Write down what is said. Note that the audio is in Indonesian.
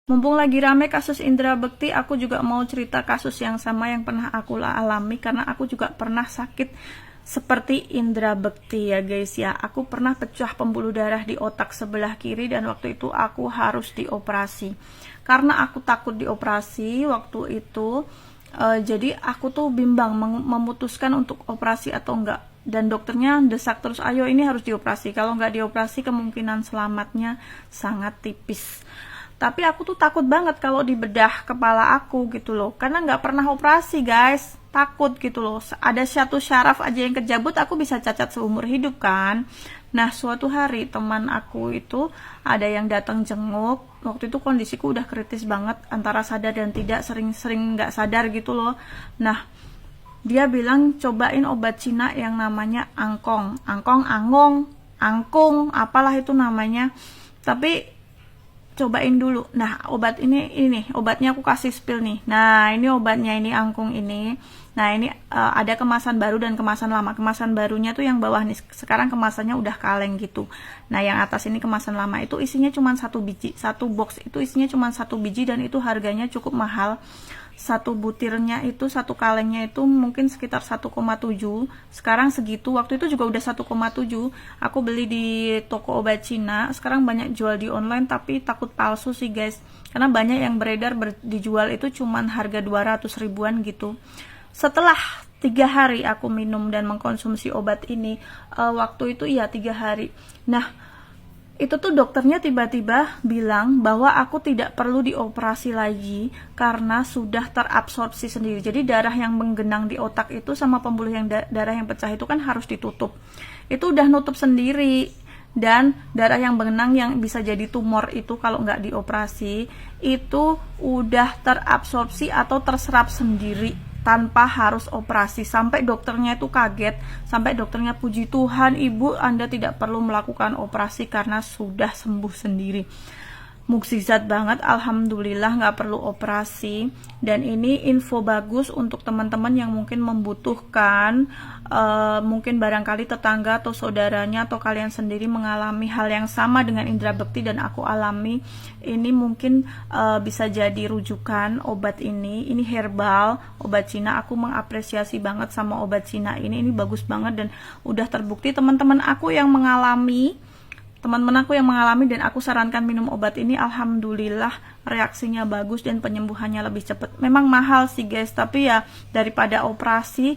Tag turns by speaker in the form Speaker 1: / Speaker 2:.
Speaker 1: Mumpung lagi rame kasus Indra Bekti, aku juga mau cerita kasus yang sama yang pernah aku alami, karena aku juga pernah sakit seperti Indra Bekti ya guys ya. Aku pernah pecah pembuluh darah di otak sebelah kiri dan waktu itu aku harus dioperasi. Karena aku takut dioperasi waktu itu, jadi aku tuh bimbang memutuskan untuk operasi atau enggak. Dan dokternya desak terus, ayo ini harus dioperasi. Kalau nggak dioperasi kemungkinan selamatnya sangat tipis. Tapi aku tuh takut banget kalau dibedah kepala aku gitu loh, karena nggak pernah operasi guys, takut gitu loh. Ada satu syaraf aja yang kejabut, aku bisa cacat seumur hidup kan. Nah suatu hari teman aku itu ada yang datang jenguk, waktu itu kondisiku udah kritis banget, antara sadar dan tidak, sering-sering nggak sadar gitu loh. Nah dia bilang cobain obat Cina yang namanya angkong, angkung, apalah itu namanya. Tapi cobain dulu. Nah, obat ini obatnya aku kasih spill nih. Nah, ini obatnya, ini angkung ini. Nah, ini ada kemasan baru dan kemasan lama. Kemasan barunya tuh yang bawah nih. Sekarang kemasannya udah kaleng gitu. Nah, yang atas ini kemasan lama itu isinya cuma 1 biji. Satu box itu isinya cuma 1 biji dan itu harganya cukup mahal. Satu butirnya itu, satu kalengnya itu mungkin sekitar 1,7. Sekarang segitu, waktu itu juga udah 1,7. Aku beli di toko obat Cina. Sekarang banyak jual di online tapi takut palsu sih guys, karena banyak yang beredar dijual itu cuman harga 200 ribuan gitu. Setelah 3 hari aku minum dan mengkonsumsi obat ini, waktu itu ya 3 hari. Nah itu tuh dokternya tiba-tiba bilang bahwa aku tidak perlu dioperasi lagi karena sudah terabsorpsi sendiri. Jadi darah yang menggenang di otak itu sama pembuluh yang darah yang pecah itu kan harus ditutup. Itu udah nutup sendiri. Dan darah yang menggenang yang bisa jadi tumor itu kalau nggak dioperasi itu udah terabsorpsi atau terserap sendiri tanpa harus operasi. Sampai dokternya itu kaget, sampai dokternya puji Tuhan ibu, Anda tidak perlu melakukan operasi karena sudah sembuh sendiri. Mukjizat banget, alhamdulillah nggak perlu operasi. Dan ini info bagus untuk teman-teman yang mungkin membutuhkan, mungkin barangkali tetangga atau saudaranya atau kalian sendiri mengalami hal yang sama dengan Indra Bekti dan aku alami. Ini mungkin bisa jadi rujukan obat ini herbal, obat Cina. Aku mengapresiasi banget sama obat Cina ini bagus banget dan udah terbukti teman-teman aku yang mengalami dan aku sarankan minum obat ini, alhamdulillah reaksinya bagus dan penyembuhannya lebih cepat. Memang mahal sih guys, tapi ya daripada operasi